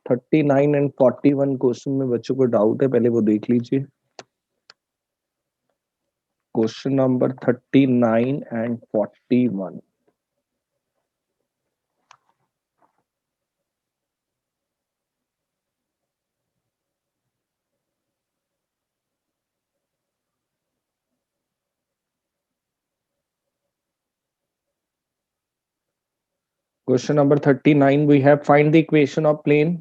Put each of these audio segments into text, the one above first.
39 and 41 question में बच्चों को डाउट है, पहले वो देख लीजिए। Question number 39 and 41। Question number 39, we have find the equation of plane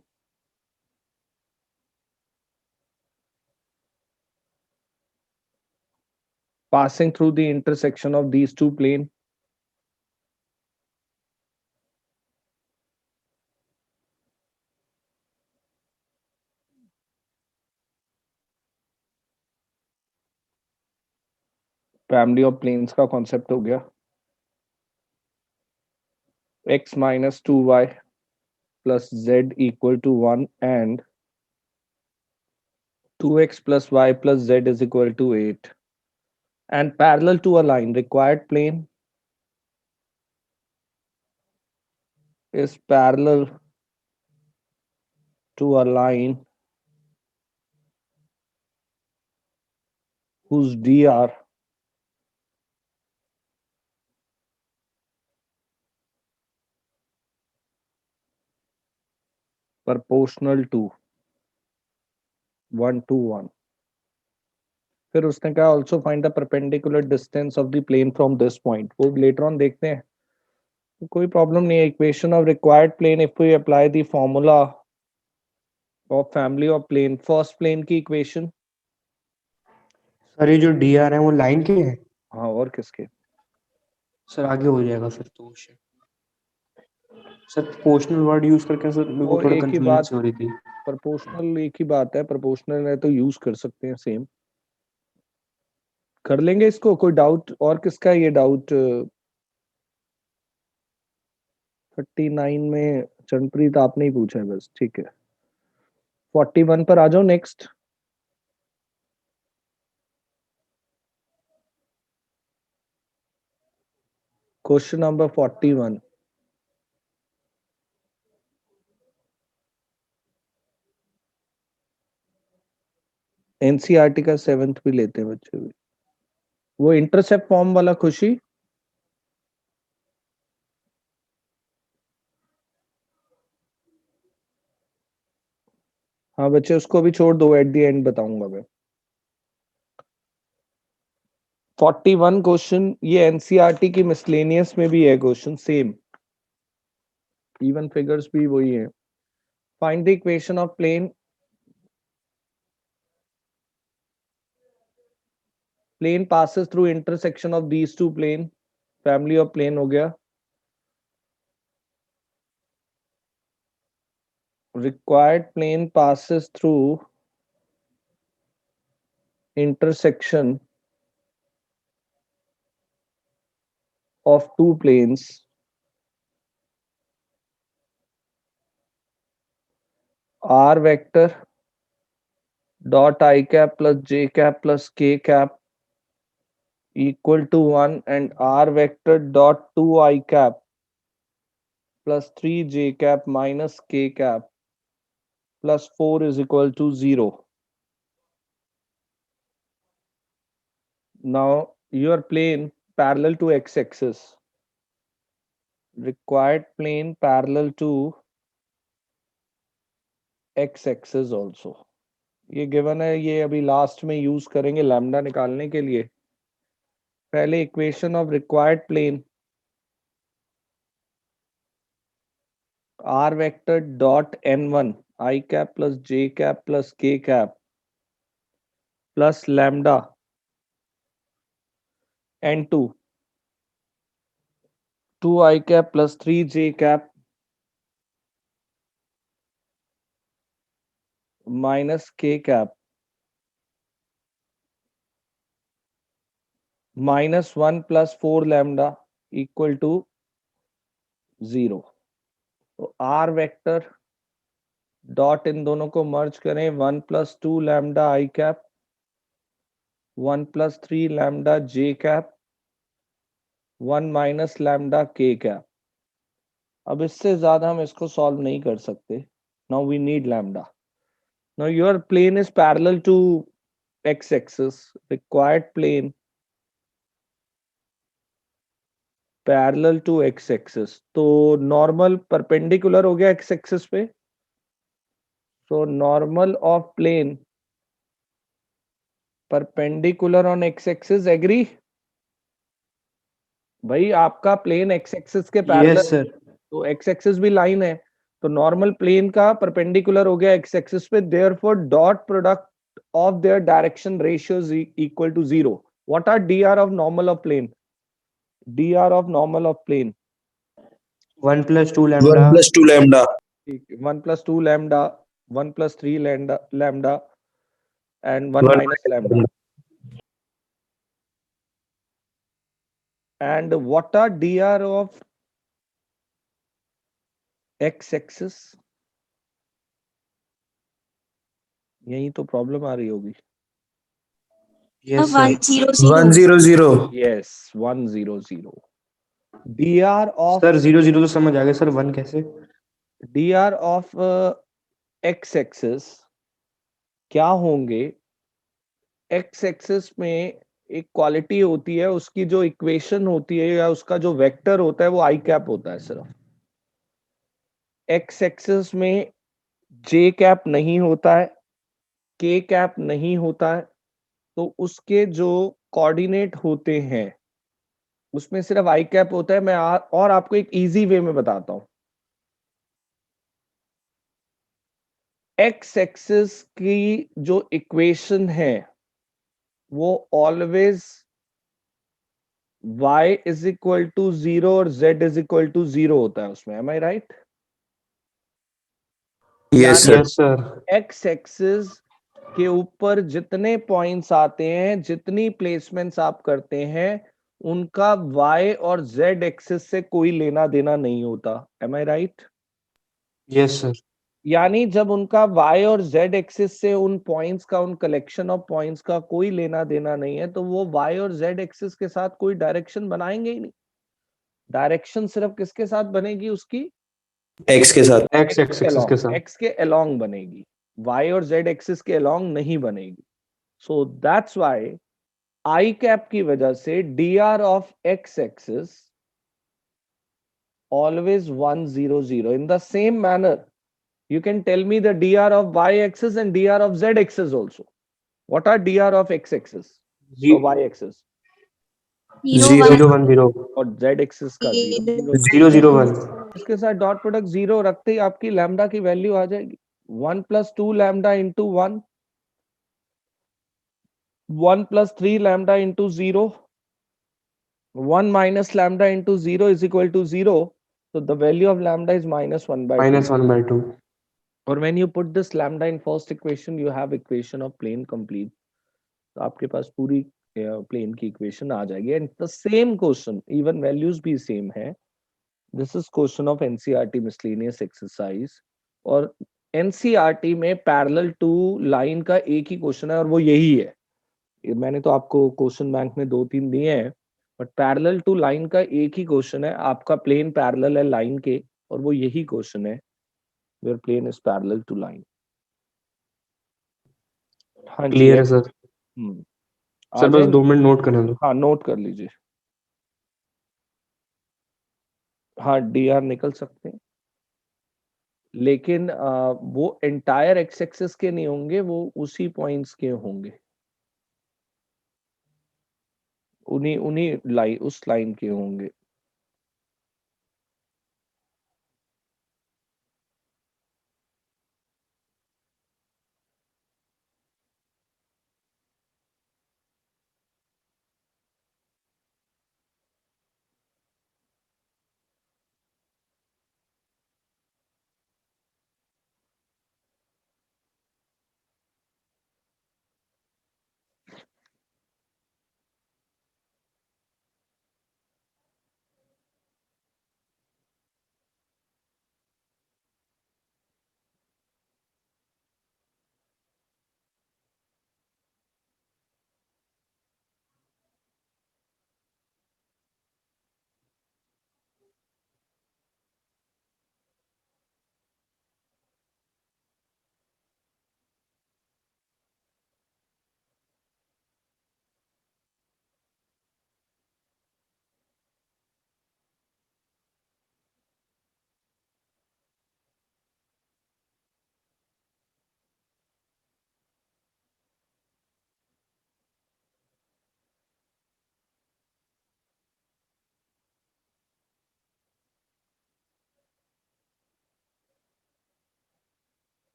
passing through the intersection of these two planes. Family of planes का कॉन्सेप्ट हो गया। x minus 2y plus z equal to 1 and 2x plus y plus z is equal to 8 and parallel to a line, required plane is parallel to a line whose dr proportional to 1 to 1। फिर उसने कहा also find the perpendicular distance of the plane from this point, वो later on देखते हैं, तो कोई problem नहीं है। Equation of required plane, if we apply the formula of family of plane, first plane की इक्वेशन। सर ये जो डी आर है वो लाइन के है? हाँ, और किसके? सर आगे हो जाएगा फिर तो। सर प्रोपोर्शनल वर्ड यूज करके सर मेरे को वो थोड़ा एक ही कंफ्यूजन बात, सी हो रही थी। प्रोपोर्शनल एक ही बात है, प्रोपोर्शनल है तो यूज कर सकते हैं, सेम कर लेंगे इसको। कोई डाउट और किसका है ये डाउट? 39 में चरणप्रीत आपने ही पूछा है बस, ठीक है। 41 पर आ जाओ नेक्स्ट। Question number 41। एनसीईआरटी का 7th भी लेते हैं बच्चे भी। वो इंटरसेप्ट फॉर्म वाला खुशी, हाँ बच्चे उसको भी छोड़ दो, एट द एंड बताऊंगा मैं। 41 क्वेश्चन ये एनसीईआरटी की मिसलेनियस में भी है क्वेश्चन, सेम इवन फिगर्स भी वही है। Find the equation of plane, plane passes through intersection of these two plane, family of plane हो गया। required plane passes through intersection of two planes r vector dot I cap plus j cap plus k cap equal to 1 and r vector dot 2 I cap plus 3 j cap minus k cap plus 4 is equal to 0। Now your plane parallel to x-axis, required plane parallel to x-axis also, ये given है, ये अभी last में use करेंगे lambda निकालने के लिए। पहले equation of required plane r vector dot n1 I cap plus j cap plus k cap plus lambda n2 2 I cap plus 3 j cap minus k cap minus 1 plus 4 lambda equal to 0। तो r vector dot in दोनों को मर्ज करें, 1 plus 2 lambda I cap 1 plus 3 lambda j cap 1 minus lambda k cap। अब इससे ज्यादा हम इसको solve नहीं कर सकते, Now we need lambda. Now your plane is parallel to x-axis. Required plane parallel to x-axis. तो normal perpendicular हो गया x-axis पे. So normal of plane perpendicular on x-axis. Agree? भाई आपका प्लेन x-axis के पैरेलल, यस सर। तो x-axis भी line है, तो नॉर्मल प्लेन का परपेंडिकुलर हो गया x-axis पे, therefore dot product of their direction ratios equal to 0. What are dr of normal of plane? dr of normal of plane 1 + 2 1 lambda. plus 2 lambda. 1 plus 2 lambda, 1 plus 3 lambda and 1 1 minus lambda. And what are dr of x-axis? यही तो problem आ रही होगी. Yes sir. 100. Yes, 100. dr of sir 0 0 तो समझ आ गया sir, 1 कैसे? dr of x-axis क्या होंगे? x-axis में एक क्वालिटी होती है, उसकी जो इक्वेशन होती है या उसका जो वेक्टर होता है वो आई कैप होता है सिर्फ. x-axis में j कैप नहीं होता है, k कैप नहीं होता है, तो उसके जो कोऑर्डिनेट होते हैं उसमें सिर्फ आई कैप होता है. मैं और आपको एक इजी वे में बताता हूं. एक्स एक्सिस की जो इक्वेशन है वो always y is equal to 0 और z इज इक्वल टू 0 होता है उसमें. Am I right? Yes, sir. Yes sir. X axis के ऊपर जितने पॉइंट्स आते हैं, जितनी प्लेसमेंट्स आप करते हैं, उनका y और z एक्सिस से कोई लेना देना नहीं होता. M I right? Yes sir. यानी जब उनका y और z एक्सिस से उन पॉइंट्स का, उन कलेक्शन ऑफ पॉइंट्स का कोई लेना देना नहीं है, तो वो y और z एक्सिस के साथ कोई डायरेक्शन बनाएंगे ही नहीं. डायरेक्शन सिर्फ किसके साथ बनेगी? उसकी X के साथ. एक्स एक्सिस के साथ। x के अलोंग बनेगी, y और z एक्सिस के अलोंग नहीं बनेगी. So that's why I cap की वजह से dr of x axis always 100. In the same manner, you can tell me the dr of y axis and dr of z axis also. What are dr of x axis or y axis 0 1 0 और z axis का 0 0 0 1। इसके साथ dot product 0 रखते ही आपकी lambda की value आ जाएगी. 1 plus 2 lambda into 1, 1 plus 3 lambda into 0, 1 minus lambda into 0 is equal to 0. So the value of lambda is minus 1 by 2. -1/2। और when you put this lambda in first equation, you have equation of plane complete. तो आपके पास पूरी plane की equation आ जाएगी. And the same question, even values भी same है. This is question of NCERT miscellaneous exercise. और NCERT में parallel to line का एक ही क्वेश्चन है और वो यही है. मैंने तो आपको क्वेश्चन बैंक में 2-3 दिए हैं, बट पैरेलल टू लाइन का एक ही क्वेश्चन है. आपका प्लेन पैरेलल है लाइन के और वो यही क्वेश्चन है, where plane is parallel to line. हाँ जी. क्लियर है सर। आ सर बस जाए. 2 मिनट नोट करने दो। हाँ, नोट कर लीजिए. हाँ, dr निकल सकते हैं, लेकिन वो एंटायर एक्स एक्सिस के नहीं होंगे, वो उसी पॉइंट्स के होंगे, उन्हीं उन्हीं लाइन, उस लाइन के होंगे.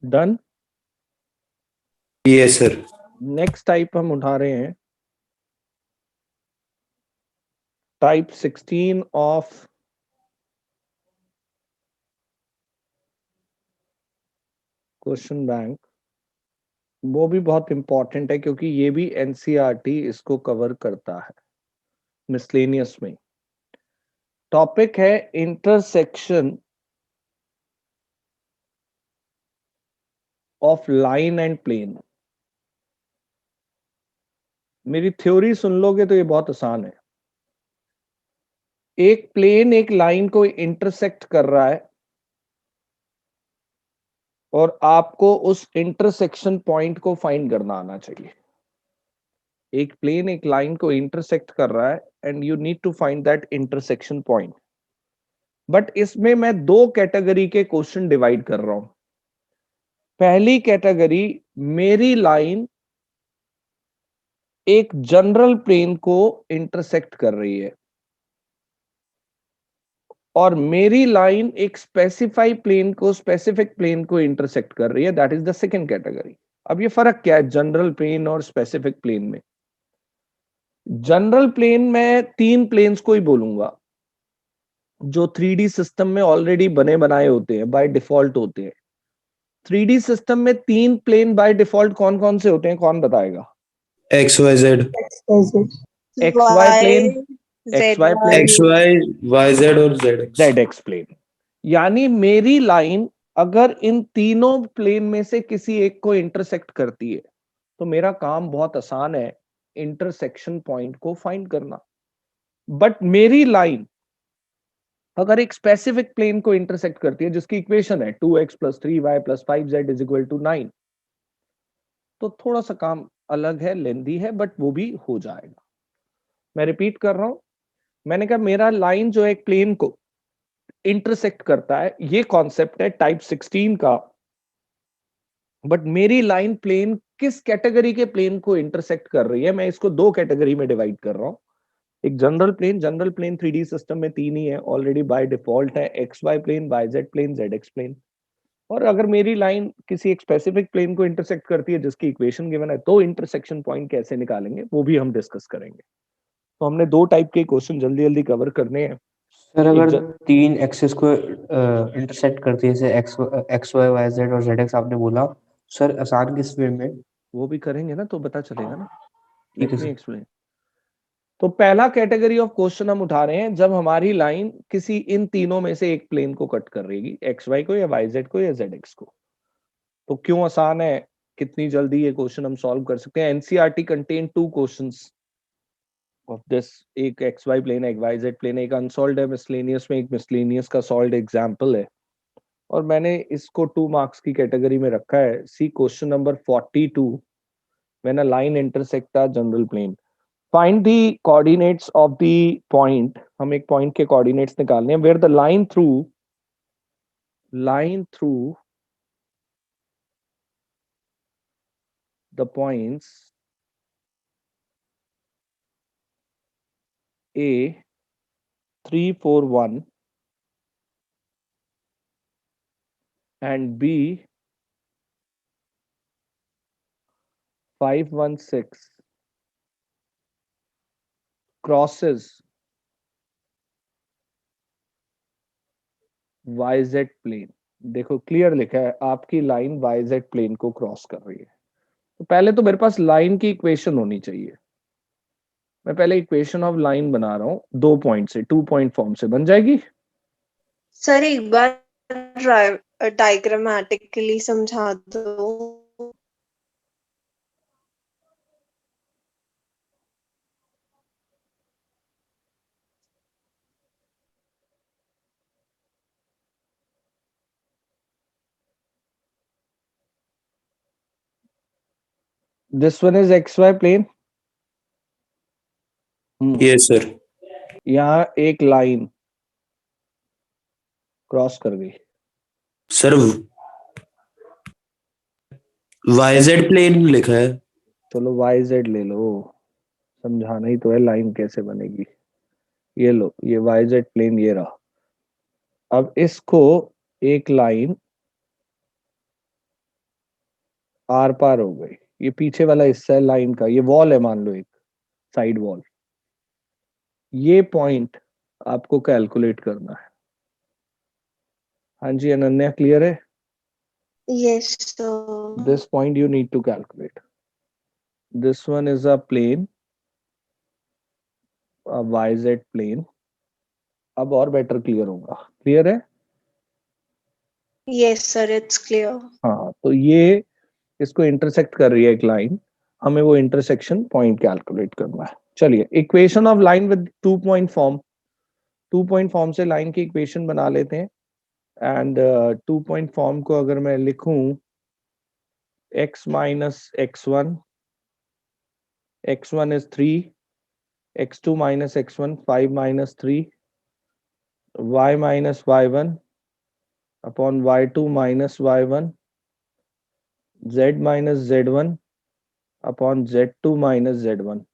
Done. Yes sir. Next type हम उठा रहे हैं टाइप 16 ऑफ क्वेश्चन बैंक। वो भी बहुत इंपॉर्टेंट है क्योंकि ये भी एनसीईआरटी इसको कवर करता है मिसलेनियस में। टॉपिक है intersection of line and plane. मेरी थ्योरी सुन लोगे तो ये बहुत आसान है। एक प्लेन एक लाइन को इंटरसेक्ट कर रहा है और आपको उस इंटरसेक्शन पॉइंट को फाइंड करना आना चाहिए। एक प्लेन एक लाइन को इंटरसेक्ट कर रहा है and you need to find that intersection point. But इसमें मैं दो कैटेगरी के क्वेश्चन डिवाइड कर रहा हूं। पहली कैटेगरी, मेरी लाइन एक जनरल प्लेन को इंटरसेक्ट कर रही है और मेरी लाइन एक स्पेसिफिक प्लेन को इंटरसेक्ट कर रही है, that is the second category. अब ये फर्क क्या है जनरल प्लेन और स्पेसिफिक प्लेन में? जनरल प्लेन में तीन प्लेन्स को ही बोलूंगा जो 3D सिस्टम में ऑलरेडी बने बनाए होते हैं, बाय डिफॉल्ट होते हैं। 3D सिस्टम में तीन प्लेन बाय डिफॉल्ट कौन कौन से होते हैं, कौन बताएगा? X Y Z. X Y plane, X Y plane, X Y Y Z और Z X. Z X plane. यानी मेरी लाइन अगर इन तीनों प्लेन में से किसी एक को इंटरसेक्ट करती है तो मेरा काम बहुत आसान है, इंटरसेक्शन पॉइंट को फाइंड करना। बट मेरी लाइन अगर एक स्पेसिफिक प्लेन को इंटरसेक्ट करती है जिसकी इक्वेशन है 2x + 3y + 5z = 9, तो थोड़ा सा काम अलग है, लेंदी है, बट वो भी हो जाएगा। मैं रिपीट कर रहा हूं, मैंने कहा मेरा लाइन जो एक प्लेन को इंटरसेक्ट करता है, ये कॉन्सेप्ट है टाइप 16 का। बट मेरी लाइन प्लेन किस कैटेगरी के प्लेन को इंटरसेक्ट कर रही है, मैं इसको दो कैटेगरी में डिवाइड कर रहा हूं। एक जनरल प्लेन 3D सिस्टम में तीन ही है, ऑलरेडी बाय डिफॉल्ट है, X Y plane, Y Z plane, Z X plane. और अगर मेरी लाइन किसी एक स्पेसिफिक प्लेन को इंटरसेक्ट करती है जिसकी इक्वेशन गिवन है, तो इंटरसेक्शन पॉइंट कैसे निकालेंगे वो भी हम डिस्कस करेंगे। तो हमने दो टाइप के क्वेश्चन जल्दी जल्दी कवर करने हैं। सर एक अगर तीन एक्सेस को इंटरसेक्ट करती है जैसे एक्स वाई वाई जेड और जेड एक्स आपने बोला, सर आसान किस वे में? वो भी करेंगे ना तो पता चलेगा ना। ठीक है कीप मी सर। एक्सप्लेन। तो पहला कैटेगरी ऑफ क्वेश्चन हम उठा रहे हैं जब हमारी लाइन किसी इन तीनों में से एक प्लेन को कट कर रही है, एक्स वाई को या वाई जेड को या जेड एक्स को। तो क्यों आसान है, कितनी जल्दी ये क्वेश्चन हम सॉल्व कर सकते हैं। NCERT contain two questions of this. एक एक्स वाई प्लेन है, एक वाई जेड प्लेन है, एक अनसॉल्व्ड है मिसलेनियस में, एक मिसलेनियस का सॉल्व्ड एग्जांपल है। और मैंने इसको 2 मार्क्स की कैटेगरी में रखा है। See question number 42, when a line intersect a general plane, find the coordinates of the point. हम एक पॉइंट के कोऑर्डिनेट्स निकालने हैं where the line through the points A 3 4 1 and B 5 1 6 crosses YZ plane. देखो clear लिखा है, आपकी line YZ plane को क्रॉस कर रही है। तो पहले तो मेरे पास लाइन की इक्वेशन होनी चाहिए। मैं पहले इक्वेशन ऑफ लाइन बना रहा हूं, 2 पॉइंट से, 2 पॉइंट फॉर्म से बन जाएगी। सर एक बार डायग्रामेटिकली समझा दो। This one is XY plane. Yes sir. यहां एक लाइन क्रॉस कर गई। सर वाई जेड प्लेन लिखा है। चलो YZ ले लो, समझाना ही तो है लाइन कैसे बनेगी। ये लो, ये YZ प्लेन ये रहा। अब इसको एक लाइन आर पार हो गई, ये पीछे वाला हिस्सा है लाइन का, ये वॉल है मान लो एक साइड वॉल, ये पॉइंट आपको कैलकुलेट करना है। हाँ जी अनन्या, क्लियर है? Yes, sir. This point you need to calculate. This one is a plane, a YZ plane. अब और बेटर क्लियर होगा, क्लियर है? Yes, sir, it's clear. हाँ, तो ये इसको इंटरसेक्ट कर रही है एक लाइन, हमें वो इंटरसेक्शन पॉइंट कैलकुलेट करना है। चलिए, equation of line with 2 point form, 2 point form से लाइन की इक्वेशन बना लेते हैं। एंड 2 पॉइंट फॉर्म को अगर मैं लिखूं, x minus x1, x1 is 3, x2 minus x1 5 minus 3, y minus y1 upon y2 minus y1, z minus z1 upon z2 minus z1,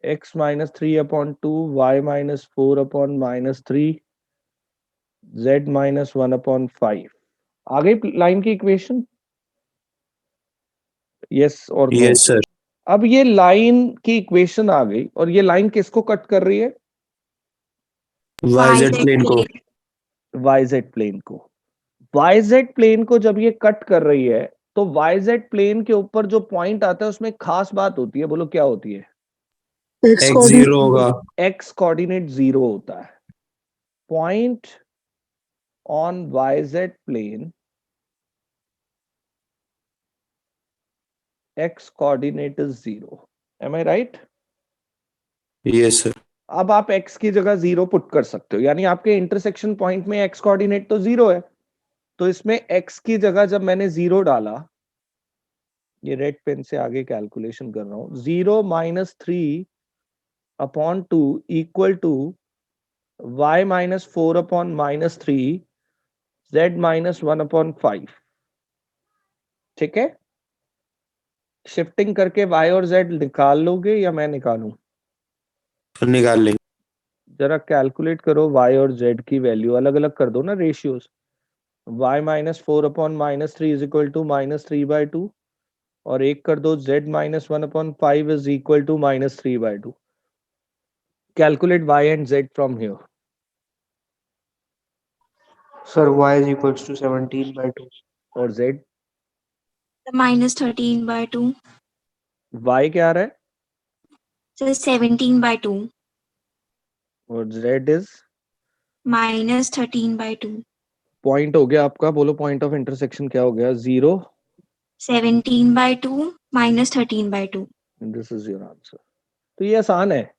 x minus 3 upon 2, y minus 4 upon minus 3, z minus 1 upon 5। आ गई line की equation? Yes और no? Yes sir. अब ये line की equation आ गई और ये line किसको कट कर रही है? YZ प्लेन को। YZ प्लेन को। YZ प्लेन को जब ये कट कर रही है तो YZ प्लेन के ऊपर जो पॉइंट आता है उसमें एक खास बात होती है, बोलो क्या होती है? X 0 होगा। X कोऑर्डिनेट 0 होता है। Point on YZ plane X coordinate is 0। Am I right? Yes sir. अब आप x की जगह 0 पुट कर सकते हो, यानी आपके इंटरसेक्शन पॉइंट में x कोऑर्डिनेट तो 0 है, तो इसमें x की जगह जब मैंने 0 डाला, ये रेड पेन से आगे कैलकुलेशन कर रहा हूं, 0 minus 3 upon 2 equal to y minus 4 upon minus 3, z minus 1 upon 5। ठीक है, शिफ्टिंग करके y और z निकाल लोगे या मैं निकालूं? निकाल लेंगे। जरा कैलकुलेट करो, y और z की वैल्यू अलग अलग कर दो ना, ratios. y minus 4 upon minus 3 is equal to minus 3/2, और एक कर दो z minus 1 upon 5 is equal to minus 3/2। Calculate y and z from here. Sir, y is equals to 17/2. और z? minus 13/2. y क्या आ रहा है? So 17/2 और z is? minus 13/2. Point हो गया आपका, बोलो पॉइंट ऑफ इंटरसेक्शन क्या हो गया? 0। 17/2 minus 13/2. This is your answer. तो ये आसान है।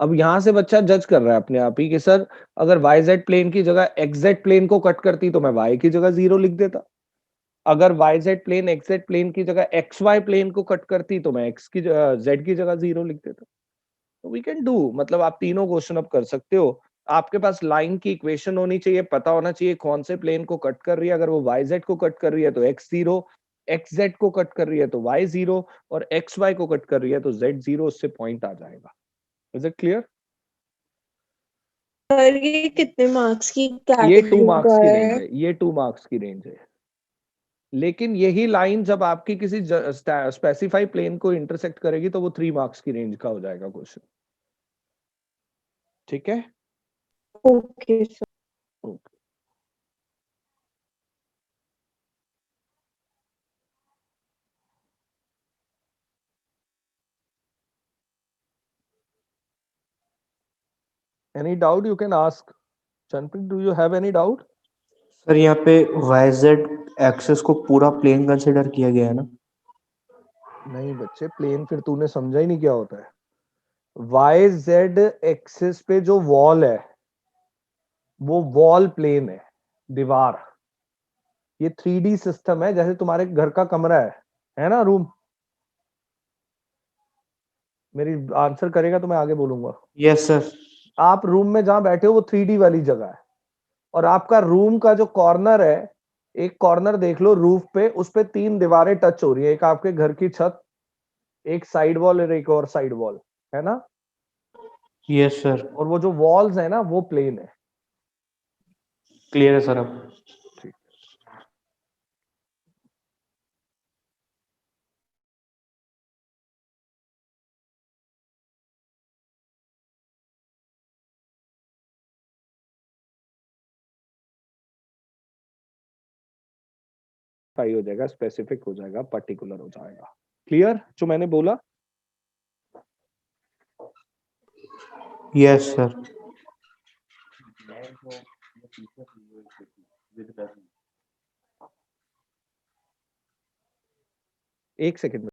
अब यहां से बच्चा जज कर रहा है अपने आप ही कि सर अगर YZ प्लेन की जगह XZ प्लेन को कट करती तो मैं y की जगह 0 लिख देता, अगर YZ प्लेन XZ प्लेन की जगह XY प्लेन को कट करती तो मैं x की z की जगह 0 लिख देता। तो वी कैन डू, मतलब आप तीनों क्वेश्चन अब कर सकते हो। आपके पास लाइन की इक्वेशन होनी चाहिए, पता होना चाहिए कौन से प्लेन को कट कर रही है। अगर वो YZ को कट कर रही है तो x0, XZ को कट कर रही है तो y0, और XY को कट कर रही है तो z0, उससे पॉइंट आ जाएगा। Is it clear? सर ये कितने मार्क्स की ये 2 कैटेगरी मार्क्स का की है? रेंज है, ये 2 मार्क्स की रेंज है। लेकिन यही लाइन जब आपकी किसी स्पेसिफाई प्लेन को इंटरसेक्ट करेगी तो वो 3 मार्क्स की रेंज का हो जाएगा क्वेश्चन। ठीक है? Okay sir. Okay. Any doubt you can ask. Chanprik, do you have any doubt? Sir यहाँ पे YZ एक्सेस को पूरा प्लेन कंसिडर किया गया है ना? नहीं बच्चे, प्लेन फिर तूने समझा ही नहीं क्या होता है। YZ एक्सिस पे जो वॉल है वो वॉल प्लेन है, दीवार। ये 3D सिस्टम है, जैसे तुम्हारे घर का कमरा है ना, रूम। मेरी आंसर करेगा तो मैं आगे बोलूंगा। Yes sir. आप रूम में जहां बैठे हो वो 3D वाली जगह है, और आपका रूम का जो कॉर्नर है, एक कॉर्नर देख लो रूफ पे, उस पे 3 दीवारें टच हो रही है, एक आपके घर की छत, एक साइड वॉल और एक और साइड वॉल, है ना? Yes sir. और वो जो वॉल्स है ना वो प्लेन है। क्लियर है सर अब। हो जाएगा, स्पेसिफिक हो जाएगा, पर्टिकुलर हो जाएगा। क्लियर जो मैंने बोला? Yes sir. एक सेकेंड।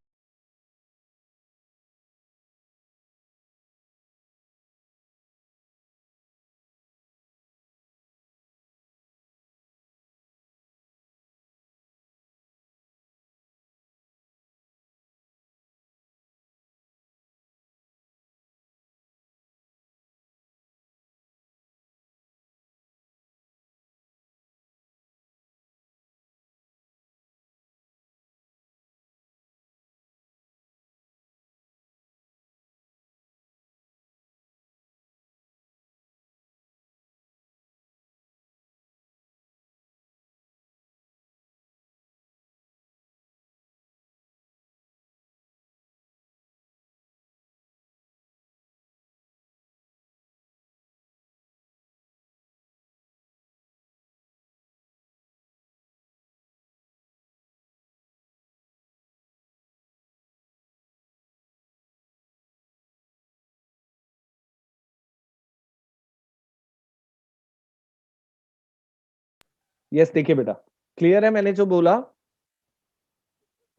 यस देखिए बेटा, क्लियर है मैंने जो बोला?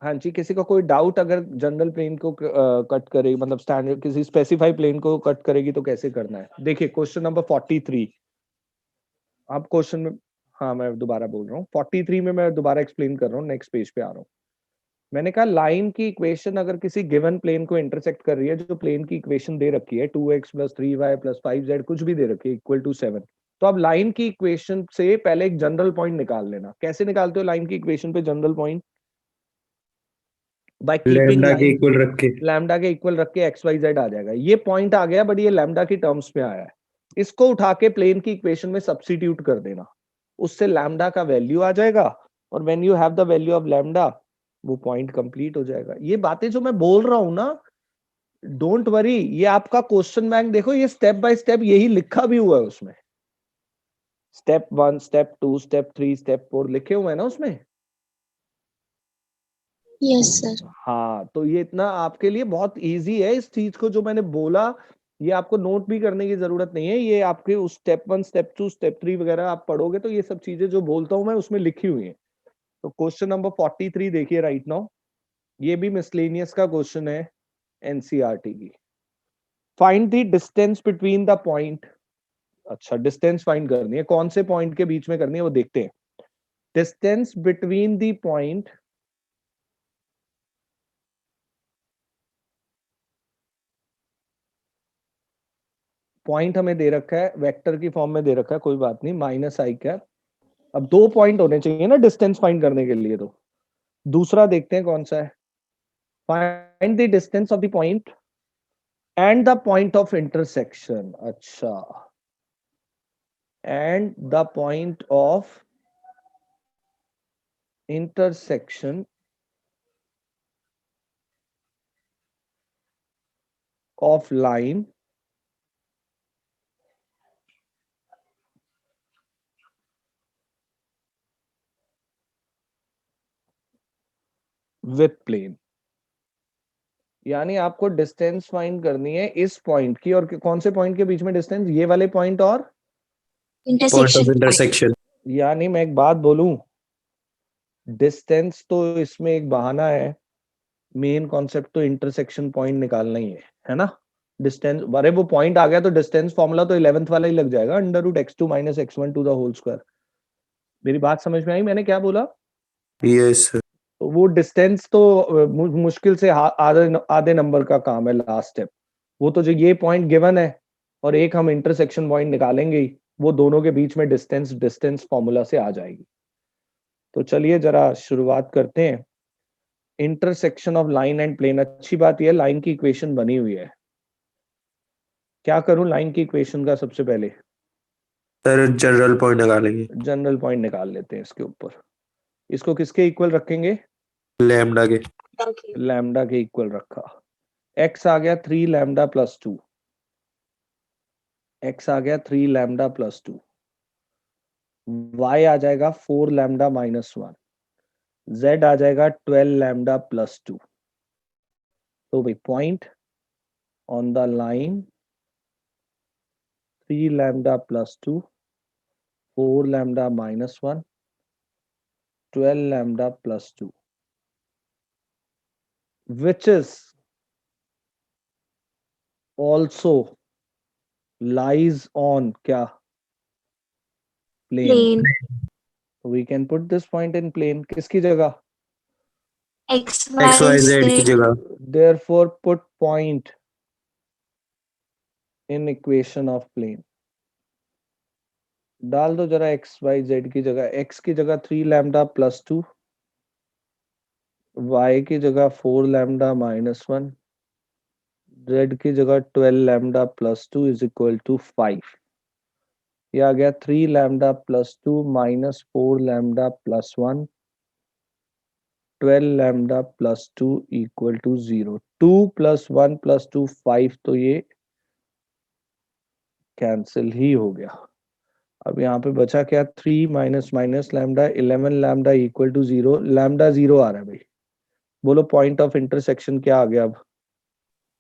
हाँ जी, किसी का कोई डाउट अगर जनरल प्लेन को कट करे, मतलब स्टैंडर्ड किसी स्पेसिफाई प्लेन को कट करेगी तो कैसे करना है? देखिए क्वेश्चन नंबर 43, आप क्वेश्चन में, हाँ मैं दोबारा बोल रहा हूँ, 43 में मैं दोबारा एक्सप्लेन कर रहा हूँ, नेक्स्ट पेज पे आ रहा हूँ। मैंने कहा लाइन की इक्वेशन अगर किसी गिवन प्लेन को इंटरसेक्ट कर रही है, जो प्लेन की इक्वेशन दे रखी है 2x + 3y + 5z कुछ भी दे रखी है इक्वल टू 7, तो अब लाइन की इक्वेशन से पहले एक जनरल पॉइंट निकाल लेना। कैसे निकालते हो लाइन की इक्वेशन पे general point? By keeping lambda के लाइन इक्वल रख के। लैम्डा के इक्वल रख के एक्स वाई जेड आ जाएगा। ये पॉइंट आ गया, बट ये लैम्डा की टर्म्स में आया है। इसको उठा के प्लेन की इक्वेशन में सब्स्टिट्यूट कर देना, उससे लैम्डा का वैल्यू आ जाएगा, और when you have the value of lambda वो पॉइंट कंप्लीट हो जाएगा। ये बातें जो मैं बोल रहा हूं ना, डोंट वरी, ये आपका क्वेश्चन बैंक देखो, ये स्टेप बाय स्टेप यही लिखा भी हुआ है उसमें। स्टेप 1, स्टेप 2, स्टेप 3, स्टेप 4 लिखे हुए हैं ना उसमें। Yes sir. हाँ, तो ये इतना आपके लिए बहुत इजी है। इस चीज को जो मैंने बोला, ये आपको नोट भी करने की जरूरत नहीं है। ये आपके उस स्टेप 1, स्टेप 2, स्टेप 3 वगैरह आप पढ़ोगे तो ये सब चीजें जो बोलता हूं मैं उसमें लिखी हुई है। तो क्वेश्चन नंबर 43 देखिए राइट नाउ, ये भी मिसलेनियस का क्वेश्चन है एनसीईआरटी की। Find the distance between the point. अच्छा, डिस्टेंस फाइंड करनी है, कौन से पॉइंट के बीच में करनी है वो देखते हैं। Distance between the point point हमें दे रखा है, वेक्टर की फॉर्म में दे रखा है, कोई बात नहीं, -i कैप। अब 2 पॉइंट होने चाहिए ना डिस्टेंस फाइंड करने के लिए, तो दूसरा देखते हैं कौन सा है। Find the distance of the point and the point of intersection. अच्छा, and the point of intersection of line with plane. यानी आपको डिस्टेंस फाइंड करनी है इस पॉइंट की, और कौन से पॉइंट के बीच में डिस्टेंस, ये वाले पॉइंट और पॉइंट ऑफ इंटरसेक्शन इंटरसेक्शन। यानी मैं एक बात बोलूं, डिस्टेंस तो इसमें एक बहाना है, मेन कॉन्सेप्ट तो इंटरसेक्शन पॉइंट निकालना ही है ना। डिस्टेंस, अरे वो पॉइंट आ गया तो डिस्टेंस फॉर्मूला तो 11th वाला ही लग जाएगा, √x2 - x1 to the whole square. मेरी बात समझ में आई मैंने क्या बोला? Yes sir. तो वो डिस्टेंस तो मुश्किल से आधे आधे नंबर का काम है, लास्ट स्टेप। वो तो जो ये पॉइंट गिवन है और एक हम इंटरसेक्शन पॉइंट निकालेंगे ही, वो दोनों के बीच में डिस्टेंस डिस्टेंस फॉर्मूला से आ जाएगी। तो चलिए जरा शुरुआत करते हैं। Intersection of line and plane, अच्छी बात यह लाइन की इक्वेशन बनी हुई है। क्या करूं लाइन की इक्वेशन का? सबसे पहले सर जनरल पॉइंट निकालेंगे। जनरल पॉइंट निकाल लेते हैं इसके ऊपर। इसको किसके इक्वल रखेंगे? लैम्डा के। लैम्डा के इक्वल रखा। x आ गया 3 लैम्डा प्लस 2, x आ गया 3 लैम्डा प्लस 2, y आ जाएगा 4 लैम्डा -1, z आ जाएगा 12 लैम्डा प्लस 2। तो भाई point on the line 3 lambda plus 2, 4 lambda minus 1, 12 lambda plus 2, which is also lies on क्या plane. Plane. We can put this point in plane. किसकी जगह? X, X Y, Y Z की Z. जगह Therefore put point in equation of plane. डाल दो जरा x y z की जगह। x की जगह 3 lambda plus 2, y की जगह 4 lambda minus 1, z की जगह 12 lambda plus 2 is equal to 5। ये आ गया 3 lambda plus 2 minus 4 lambda plus 1, 12 lambda plus 2 equal to 0। 2 plus 1 plus 2 5, तो ये कैंसिल ही हो गया। अब यहाँ पे बचा क्या? 3 minus minus lambda 11 lambda equal to 0। Lambda 0 आ रहा है भाई। बोलो पॉइंट ऑफ इंटरसेक्शन क्या आ गया अब?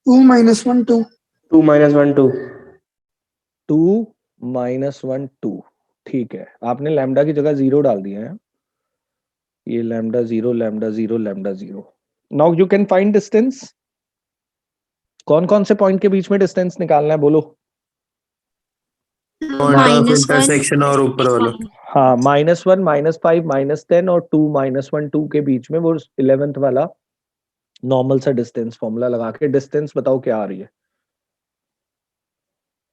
2 minus 1 2 2 minus 1 2 2 माइनस 1 2। ठीक है, आपने लैम्डा की जगह 0 डाल दिया है। ये lambda 0 lambda 0 lambda 0। Now you can find distance. कौन कौन से पॉइंट के बीच में डिस्टेंस निकालना है बोलो? पॉइंट ऑफ -1, इंटरसेक्शन और ऊपर वाला। हाँ, -1 -5 -10 और 2 -1 2 के बीच में वो 11th वाला नॉर्मल सा डिस्टेंस फॉर्मूला लगा के डिस्टेंस बताओ क्या आ रही है?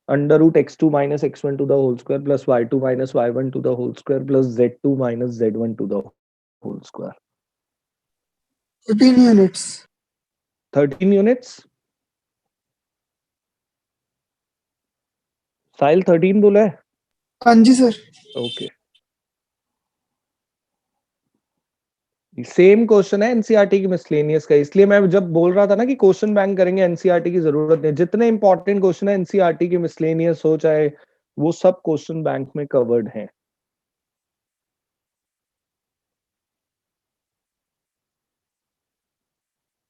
√x2 minus x1 to the whole square plus y2 minus y1 to the whole square plus z2 minus z1 to the whole square। 13 units 13 units। साहिल 13 बोला है? हाँ जी सर ओके, सेम क्वेश्चन है एनसीईआरटी की miscellaneous का। इसलिए मैं जब बोल रहा था ना कि क्वेश्चन बैंक करेंगे, एनसीईआरटी की जरूरत नहीं। जितने इंपॉर्टेंट क्वेश्चन है एनसीईआरटी की मिसलेनियस हो चाहे वो सब क्वेश्चन बैंक में कवर्ड हैं।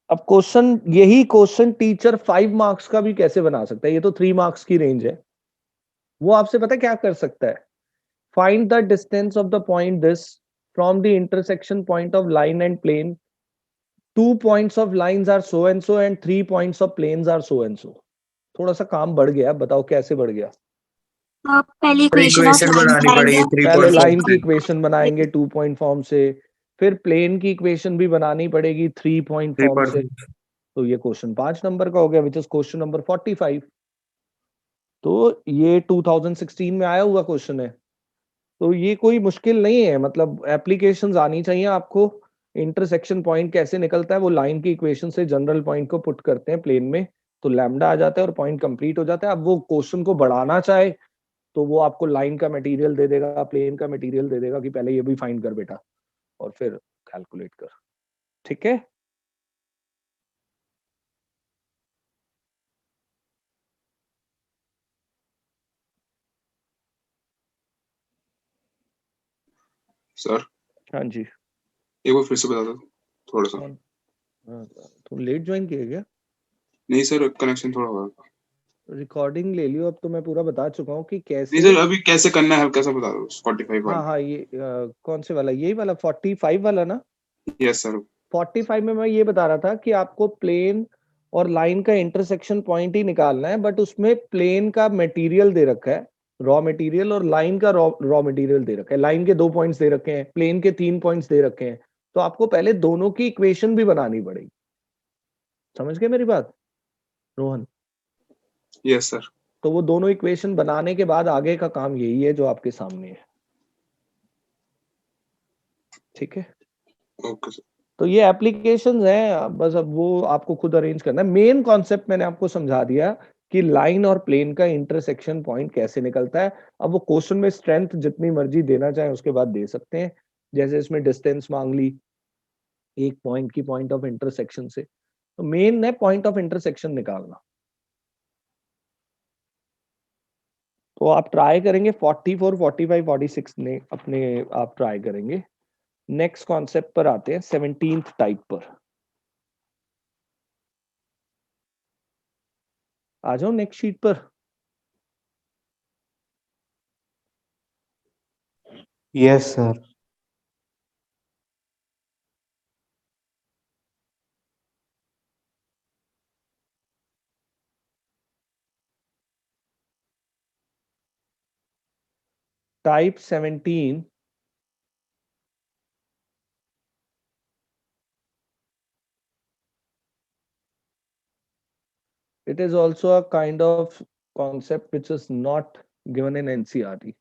अब क्वेश्चन, यही क्वेश्चन टीचर 5 मार्क्स का भी कैसे बना सकता है? ये तो 3 मार्क्स की रेंज है। वो आपसे पता क्या कर सकता है? Find the distance of the point this from the intersection point of line and plane. 2 points of lines are so and 3 points of planes are so and so। थोड़ा सा काम बढ़ गया, बताओ कैसे बढ़ गया? पहले इक्वेशन ऑफ इक्वेशन लाइन बनानी पड़ेगी बनाएंगे। 3 पहले पॉइंट लाइन की इक्वेशन बनाएंगे 2 पॉइंट फॉर्म से, फिर प्लेन की इक्वेशन भी बनानी पड़ेगी 3 पॉइंट फॉर्म से। तो ये क्वेश्चन 5 नंबर का हो गया, विच इज क्वेश्चन नंबर 45। तो ये 2016 में आया हुआ क्वेश्चन है, तो ये कोई मुश्किल नहीं है। मतलब एप्लीकेशंस आनी चाहिए आपको। इंटरसेक्शन पॉइंट कैसे निकलता है? वो लाइन की इक्वेशन से जनरल पॉइंट को पुट करते हैं प्लेन में, तो लैम्डा आ जाता है और पॉइंट कंप्लीट हो जाता है। अब वो क्वेश्चन को बढ़ाना चाहे तो वो आपको लाइन का मटेरियल दे देगा, प्लेन का मटेरियल दे देगा कि पहले ये भी फाइंड कर बेटा और फिर कैलकुलेट कर। ठीक है, सर हाँ जी। एक बार फिर से बता दो थोड़ा सा। तुम लेट ज्वाइन किए क्या? नहीं सर, कनेक्शन थोड़ा हो रहा था। रिकॉर्डिंग ले लियो। अब तो मैं पूरा बता चुका हूँ कि कैसे। नहीं सर, अभी कैसे करना है हल्का सा बता दो। 45 हाँ वाला। हाँ, ये कौन से वाला? यही वाला 45 वाला ना? Yes sir. 45 में मैं ये बता रहा था कि आपको प्लेन और लाइन का इंटरसेक्शन पॉइंट ही निकालना है, बट उसमें प्लेन का मटेरियल दे रखा है, रॉ मटेरियल, और लाइन का रॉ मटेरियल दे रखा है। लाइन के 2 पॉइंट्स दे रखे हैं, प्लेन के 3 पॉइंट्स दे रखे हैं। तो आपको पहले दोनों की इक्वेशन भी बनानी पड़ेगी। समझ गए मेरी बात रोहन? Yes sir. तो वो दोनों इक्वेशन बनाने के बाद आगे का काम यही है जो आपके सामने है। ठीक है, ओके सर। तो ये एप्लीकेशंस हैं, बस अब वो आपको खुद अरेंज करना है। मेन कॉन्सेप्ट मैंने आपको समझा दिया कि लाइन और प्लेन का इंटरसेक्शन पॉइंट कैसे निकलता है। अब वो क्वेश्चन में स्ट्रेंथ जितनी मर्जी देना चाहे उसके बाद दे सकते हैं। जैसे इसमें डिस्टेंस मांग ली एक पॉइंट की, पॉइंट ऑफ इंटरसेक्शन से। तो मेन है पॉइंट ऑफ इंटरसेक्शन निकालना। तो आप ट्राई करेंगे 44 45 46 ने अपने आप ट्राई करेंगे। नेक्स्ट कॉन्सेप्ट पर आते हैं, 17th टाइप पर। आ जाओ नेक्स्ट शीट पर। Yes sir. Type 17 it is also a kind of concept which is not given in NCERT.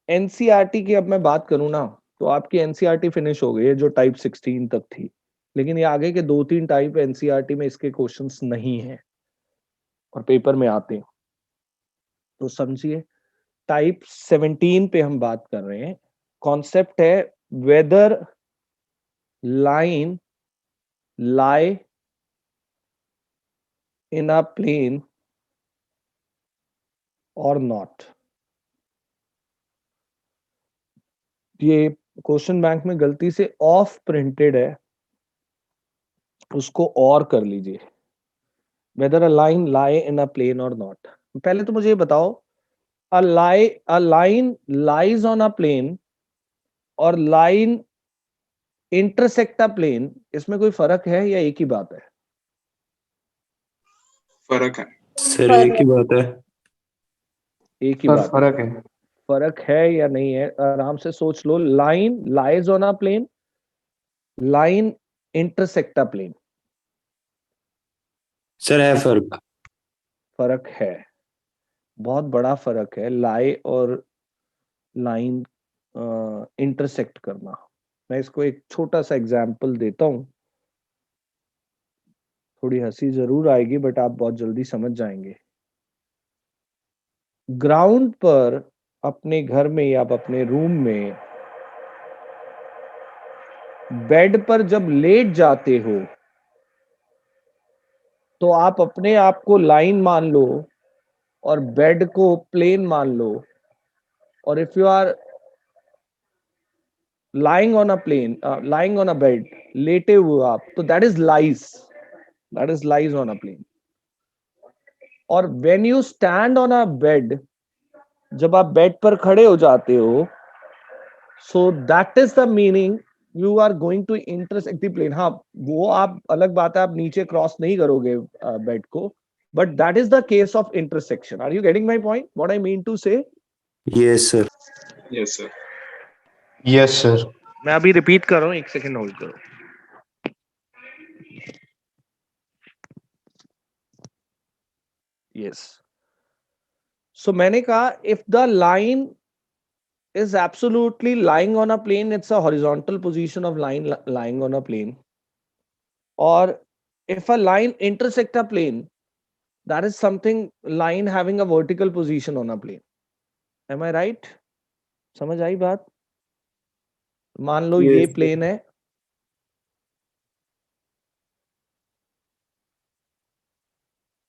NCERT की अब मैं बात करूं ना, तो आपकी NCERT फिनिश हो गई है जो टाइप 16 तक थी, लेकिन ये आगे के 2-3 टाइप NCERT में इसके क्वेश्चंस नहीं हैं और पेपर में आते हैं। तो समझिए, टाइप 17 पे हम बात कर रहे हैं। कॉन्सेप्ट है whether line lie in a plane or not। ये क्वेश्चन बैंक में गलती से ऑफ प्रिंटेड है, उसको और कर लीजिए। Whether a line lie in a plane or not. पहले तो मुझे ये बताओ, a line lies on a plane or line intersect a plane, इसमें कोई फर्क है या एक ही बात है? फर्क है। सर एक ही बात है। एक ही सर बात है। फर्क है। फर्क है या नहीं है, आराम से सोच लो। Line lies on a plane, line intersect a plane. Sir है फर्क। फर्क है, बहुत बड़ा फर्क है लाई और लाइन इंटरसेक्ट करना। मैं इसको एक छोटा सा एग्जांपल देता हूं, थोड़ी हंसी जरूर आएगी बट आप बहुत जल्दी समझ जाएंगे। ग्राउंड पर अपने घर में या आप अपने रूम में बेड पर जब लेट जाते हो तो आप अपने आप को लाइन मान लो और बेड को प्लेन मान लो, और if you are lying on a plane, lying on a bed, लेटे हुए आप, तो that is lies on a plane। और when you stand on a bed, जब आप बेड पर खड़े हो जाते हो, so that is the meaning you are going to intersect the plane। हाँ, वो आप अलग बात है, आप नीचे क्रॉस नहीं करोगे बेड को, but that is the case of intersection। Are you getting my point, what I mean to say? Yes sir. Yes sir. Yes sir. मैं अभी रिपीट कर रहा हूँ, एक सेकेंड होल्ड करो। यस, सो मैंने कहा if the line is absolutely lying on a plane, it's a horizontal position of line lying on a plane, or if a line intersect a plane, that is something line having a vertical position on a plane। am I right? समझ आई बात? मान लो ये Yes, plane है,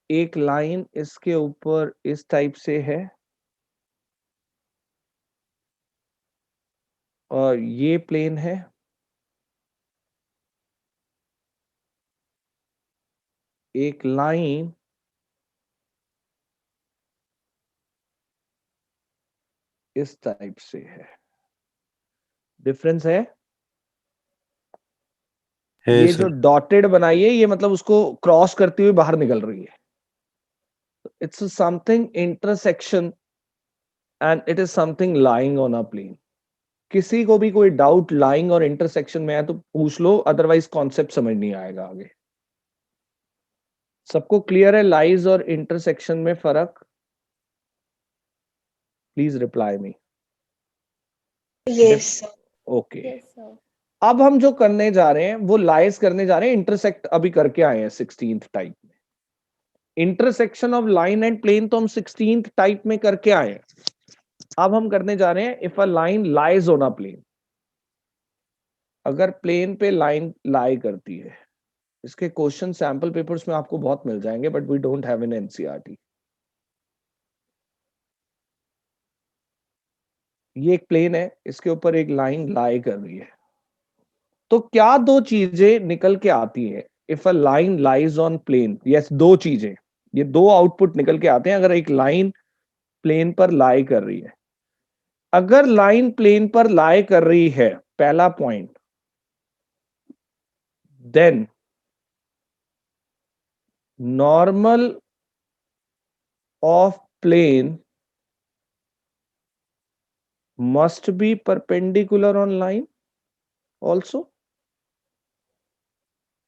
एक line इसके ऊपर इस type से है, और ये प्लेन है, एक लाइन इस टाइप से है। डिफरेंस है? है ये जो सर। डॉटेड बनाई है, ये मतलब उसको क्रॉस करती हुई बाहर निकल रही है। It's something intersection and it is something lying on a plane. किसी को भी कोई डाउट लाइंग और इंटरसेक्शन में है तो पूछ लो, अदरवाइज कॉन्सेप्ट समझ नहीं आएगा आगे। सबको क्लियर है लाइज और इंटरसेक्शन में फर्क? Please reply me. Yes, sir. Okay, अब हम जो करने जा रहे हैं वो लाइज करने जा रहे हैं, इंटरसेक्ट अभी करके आए हैं 16th टाइप में। Intersection of line and plane तो हम 16th टाइप में करके आए हैं। अब हम करने जा रहे हैं if a line lies on a plane. अगर प्लेन पे लाइन लाई करती है, इसके क्वेश्चन सैंपल पेपर्स में आपको बहुत मिल जाएंगे, but we don't have in NCERT. ये एक प्लेन है, इसके ऊपर एक लाइन लाई कर रही है, तो क्या दो चीजें निकल के आती है if a line lies on plane? Yes, दो चीजें, ये दो आउटपुट निकल के आते हैं अगर एक लाइन प्लेन पर लाई कर रही है। अगर लाइन प्लेन पर लाई कर रही है, पहला point, then normal of plane must be perpendicular on line also।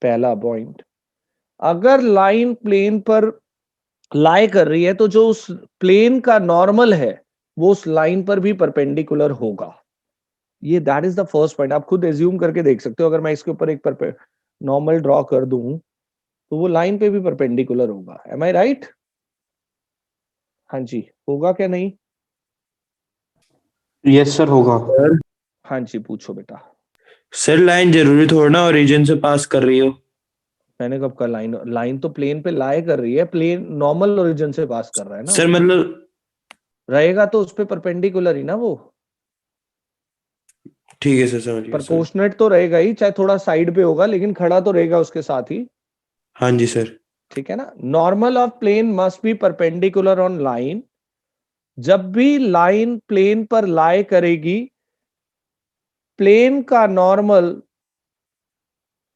पहला पॉइंट, अगर लाइन प्लेन पर लाई कर रही है तो जो उस प्लेन का नॉर्मल है वो उस लाइन पर भी परपेंडिकुलर होगा। ये that is the first point. आप खुद एज्यूम करके देख सकते हो, अगर मैं इसके ऊपर एक नॉर्मल ड्रॉ कर दूं तो वो लाइन पे भी परपेंडिकुलर होगा। M I right? हाँ जी, होगा क्या नहीं? यस सर होगा। सर हाँ जी, पूछो बेटा। सर लाइन जरूरी थोड़ा ना ओरिजिन से पास कर रही हो। मैंने कब कहा लाइन? लाइन तो प्लेन पे लाई कर रही है, प्लेन नॉर्मल ओरिजिन से पास कर रहा है ना। सर मतलब रहेगा तो उस पे परपेंडिकुलर ही ना वो। ठीक है सर, समझ गया सर। प्रपोर्शनेट तो रहेगा ही, चाहे थोड़ा साइड पे होगा लेकिन खड़ा तो रहेगा उसके साथ ही। हाँ जी सर। ठीक है ना। Normal of plane must be perpendicular on line. जब भी लाइन प्लेन पर लाई करेगी, प्लेन का नॉर्मल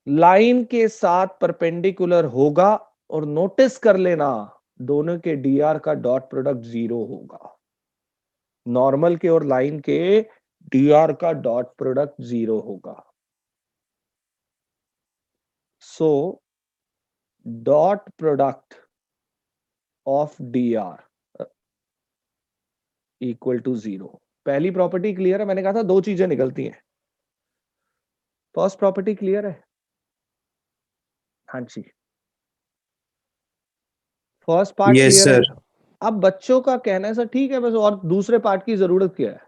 लाइन के साथ परपेंडिकुलर होगा। और नोटिस कर लेना, दोनों के डीआर का डॉट प्रोडक्ट 0 होगा। नॉर्मल के और लाइन के डीआर का डॉट प्रोडक्ट 0 होगा। So dot product of dr equal to 0। पहली प्रॉपर्टी क्लियर है? मैंने कहा था दो चीजें निकलती हैं। फर्स्ट प्रॉपर्टी क्लियर है? हाँ जी, फर्स्ट पार्ट यस क्लियर है। सर। अब बच्चों का कहना है सर ठीक है बस, और दूसरे पार्ट की जरूरत क्या है?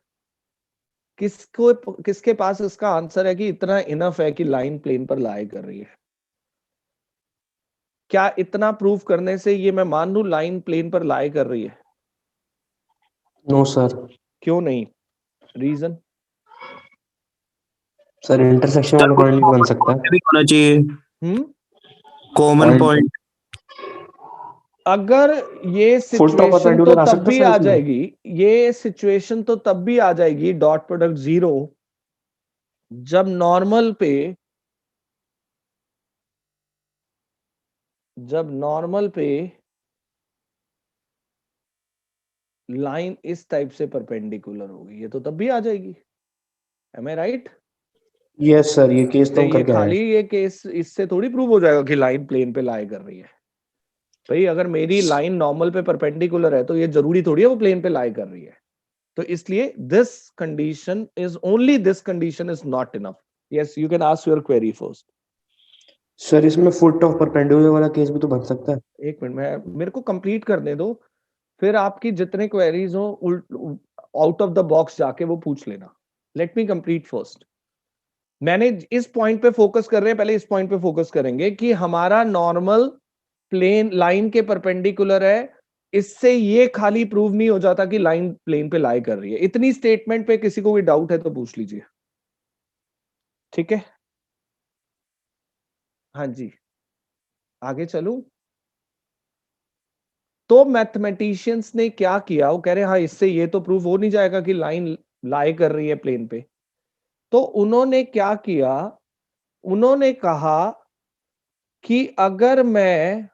किसके पास इसका आंसर है कि इतना इनफ है कि लाइन प्लेन पर लाई कर रही है? क्या इतना प्रूफ करने से ये मैं मान लूं लाइन प्लेन पर लाई कर रही है? No sir. क्यों नहीं? रीजन? सर इंटरसेक्शन वाला पॉइंट भी बन सकता है। भी होना चाहिए हम्म। Common Point- point. अगर ये Full stop सिचुएशन तो perpendicular आ तब सकता है भी सर आ इसमें? जाएगी, ये सिचुएशन तो तब भी आ जाएगी डॉट प्रोडक्ट 0 जब नॉर्मल पे लाइन इस टाइप से परपेंडिकुलर होगी, ये तो तब भी आ जाएगी। M I right? Yes sir, ये केस तो हम ये करके आए खाली हैं। ये केस इससे थोड़ी प्रूव हो जाएगा कि लाइन प्लेन पे लाई कर रही है। भाई अगर मेरी लाइन नॉर्मल पे परपेंडिकुलर है तो ये जरूरी थोड़ी है वो प्लेन पे लाई कर रही है। तो इसलिए this condition is not enough. Yes, you can ask your query first. Sir इसमें फुट ऑफ परपेंडिकुलर वाला केस भी तो बन सकता है। एक मिनट, मैं मेरे को कंप्लीट करने दो, फिर आपकी जितने क्वेरीज हो आउट ऑफ द बॉक्स जाके वो पूछ लेना। Let me complete first. मैंने इस पॉइंट पे फोकस कर रहे हैं, पहले इस पॉइंट पे फोकस करेंगे कि हमारा नॉर्मल प्लेन लाइन के परपेंडिकुलर है। इससे ये खाली प्रूव नहीं हो जाता कि लाइन प्लेन पे लाई कर रही है। इतनी स्टेटमेंट पे किसी को कोई डाउट है तो पूछ लीजिए। ठीक है, हाँ जी, आगे चलूं। तो मैथमेटिशियंस ने क्या किया, वो कह रहे हैं हाँ इससे ये तो प्रूव हो नहीं जाएगा कि लाइन लाई कर रही है प्लेन पे। तो उन्होंने क्या किया, उन्होंने कहा कि अगर मैं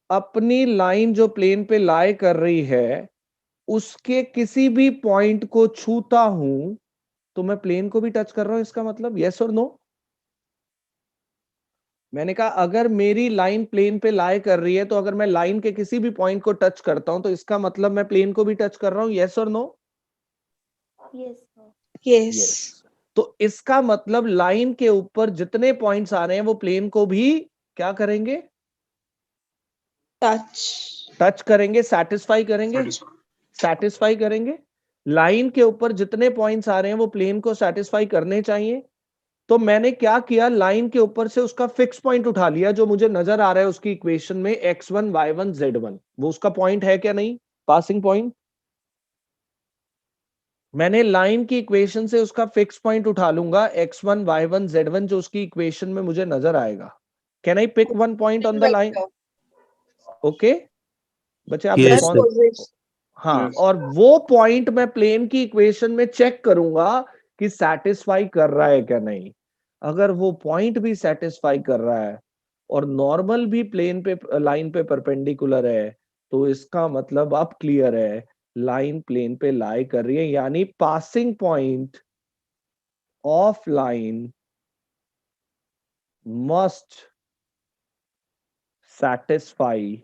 अपनी लाइन जो प्लेन पे लाई कर रही है उसके किसी भी पॉइंट को छूता हूं तो मैं प्लेन को भी टच कर रहा हूं। इसका मतलब यस और नो? मैंने कहा अगर मेरी लाइन प्लेन पे लाई कर रही है तो अगर मैं लाइन के किसी भी पॉइंट को टच करता हूं तो इसका मतलब मैं प्लेन को भी टच कर रहा हूं। यस और नो? Yes. तो इसका मतलब लाइन के ऊपर जितने पॉइंट्स आ रहे हैं वो प्लेन को भी क्या करेंगे? Touch. टच करेंगे, सेटिस्फाई करेंगे। Satisfied. सेटिस्फाई करेंगे। लाइन के ऊपर जितने पॉइंट्स आ रहे हैं वो प्लेन को सेटिस्फाई करने चाहिए। तो मैंने क्या किया, लाइन के ऊपर से उसका फिक्स पॉइंट उठा लिया जो मुझे नजर आ रहा है उसकी इक्वेशन में, x1 y1 z1। वो उसका पॉइंट है क्या नहीं? Passing point. मैंने लाइन की इक्वेशन से उसका फिक्स पॉइंट उठा लूंगा, x1 y1 z1 जो उसकी इक्वेशन में मुझे नजर आएगा. Can I pick one point on the line? Okay बच्चे आप Yes, रिस्पॉन्स. sir. हाँ Yes. और वो पॉइंट मैं प्लेन की इक्वेशन में चेक करूंगा कि सेटिस्फाई कर रहा है क्या नहीं. अगर वो पॉइंट भी सेटिस्फाई कर रहा है और नॉर्मल भी प्लेन पे लाइन पे परपेंडिकुलर है तो इसका मतलब अब क्लियर है लाइन प्लेन पे लाई कर रही है, यानी passing point of line must satisfy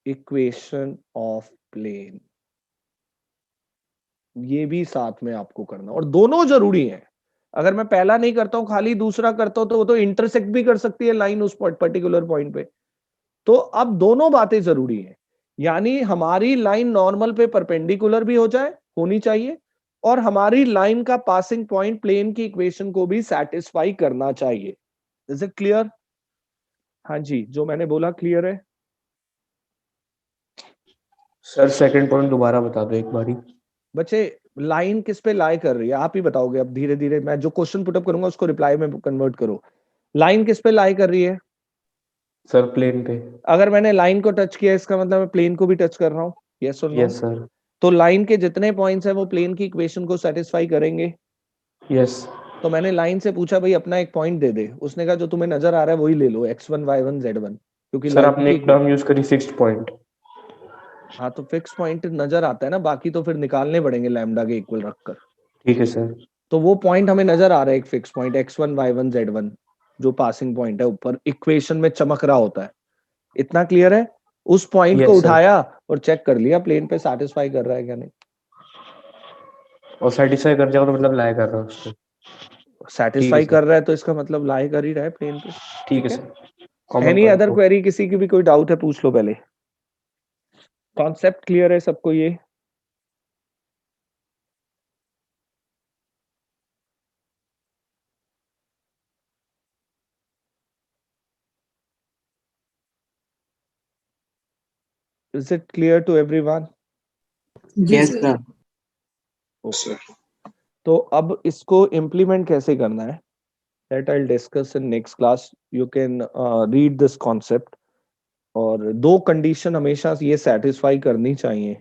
equation of plane. ये भी साथ में आपको करना और दोनों जरूरी हैं. अगर मैं पहला नहीं करता हूं खाली दूसरा करता हूं तो वो तो इंटरसेक्ट भी कर सकती है लाइन उस पर्टिकुलर पॉइंट पे. तो अब दोनों बातें जरूरी हैं, यानी हमारी लाइन नॉर्मल पे परपेंडिकुलर भी हो जाए होनी चाहिए और हमारी लाइन का पासिंग पॉइंट प्लेन की इक्वेशन को भी सेटिस्फाई करना चाहिए. Is it clear? हाँ जी, जो मैंने बोला क्लियर है? सर सेकंड पॉइंट दोबारा बता दो एक बारी. बच्चे लाइन किस पे लाई कर रही है आप ही बताओगे. अब धीरे धीरे मैं जो क्वेश्चन पुटअप करूंगा उसको रिप्लाई में कन्वर्ट करो. लाइन किस पे लाई कर रही है? सर प्लेन पे. अगर मैंने लाइन को टच किया इसका मतलब मैं प्लेन को भी टच कर रहा हूँ. यस और नो? Yes sir. तो लाइन के जितने पॉइंट्स हैं वो प्लेन की इक्वेशन को सेटिस्फाई करेंगे. यस. तो मैंने लाइन से पूछा भाई अपना एक पॉइंट दे दे, उसने कहा जो तुम्हें नजर आ रहा है वही ले लो x1 y1 z1 क्योंकि सर लाइन आपने एक टर्म यूज करी फिक्स्ड पॉइंट. हाँ तो फिक्स पॉइंट नजर आता है ना, बाकी तो फिर निकालने पड़ेंगे लैम्डा के इक्वल रखकर. ठीक है सर. तो वो पॉइंट हमें नजर आ रहा है एक fix point x1 y1 z1 जो पासिंग पॉइंट है ऊपर इक्वेशन में चमक रहा होता है. इतना क्लियर है? उस पॉइंट को Yes, sir. उठाया और चेक कर लिया प्लेन पे सेटिस्फाई कर रहा है क्या नहीं. और सेटिस्फाई कर जाओ तो मतलब लाया कर रहा हूँ उसको. Satisfy sir. कर रहा है तो इसका मतलब लाई कर ही रहा है प्लेन पे. ठीक है सर. एनी अदर क्वेरी, किसी की भी कोई डाउट है पूछ लो पहले. कॉन्सेप्ट क्लियर है सबको? ये is it clear to everyone? Yes, सर. Sir. तो अब इसको इम्प्लीमेंट कैसे करना है that I'll discuss in next class. You can read this concept. और दो कंडीशन हमेशा ये सेटिस्फाई करनी चाहिए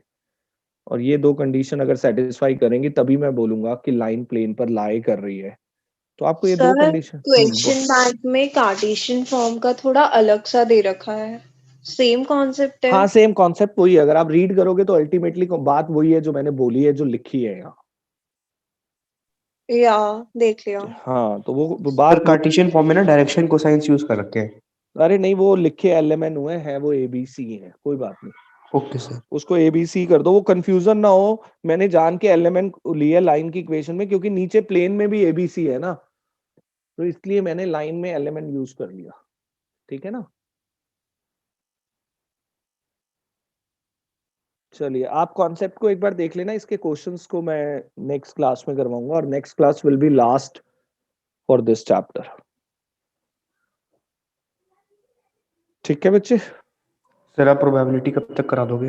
और ये दो कंडीशन अगर सेटिस्फाई करेंगी तभी मैं बोलूंगा कि लाइन प्लेन पर लाई कर रही है. तो आपको ये दो सर कंडीशन क्वेश्चन बैंक में कार्टेशियन फॉर्म का थोड़ा अलग सा दे रखा है, सेम कॉन्सेप्ट है? हाँ सेम कॉन्सेप्ट वही है. अगर आप रीड करोगे तो अल्टीमेटली बात वही है जो मैंने बोली है जो लिखी है यहाँ. या देख लिया. हाँ तो वो सर बात कार्टेशियन फॉर्म में ना डायरेक्शन कोसाइंस यूज कर रखे हैं. अरे नहीं वो लिखे एलएमएन हुए हैं, वो एबीसी है, कोई बात नहीं. Okay sir. उसको एबीसी कर दो, वो कंफ्यूजन ना हो. मैंने जान के एलिमेंट लिया लाइन की इक्वेशन में क्योंकि नीचे प्लेन में भी एबीसी है ना, तो इसलिए मैंने लाइन में एलिमेंट यूज कर लिया. ठीक है ना? चलिए आप कॉन्सेप्ट को एक बार देख लेना. इसके क्वेश्चंस को मैं नेक्स्ट क्लास में करवाऊंगा और next class will be last for this chapter. ठीक है बच्चे? सर आप प्रोबेबिलिटी कब तक करा दोगे?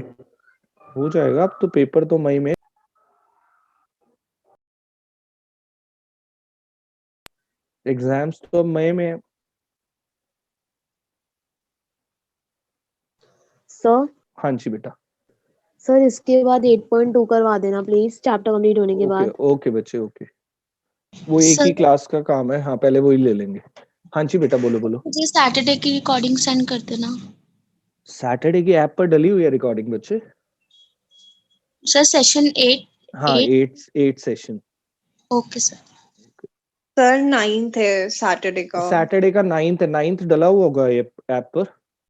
हो जाएगा. अब तो पेपर तो मई में, एग्जाम्स तो अब मई में है. सर हाँ जी बेटा. सर इसके बाद 8.2 करवा देना प्लीज, चैप्टर कंप्लीट होने के ओके बाद. ओके बच्चे ओके. वो एक ही सर क्लास का काम है. हाँ पहले वही ले लेंगे. हाँ जी बेटा बोलो बोलो. मुझे सैटरडे की रिकॉर्डिंग सेंड कर देना. सैटरडे की ऐप पर डली हुई है रिकॉर्डिंग बच्चे. Sir session 8. हाँ 8 session. Okay sir. Sir 9th है सैटरडे का. सैटरडे का 9th डला हुआ होगा ये ऐप पर.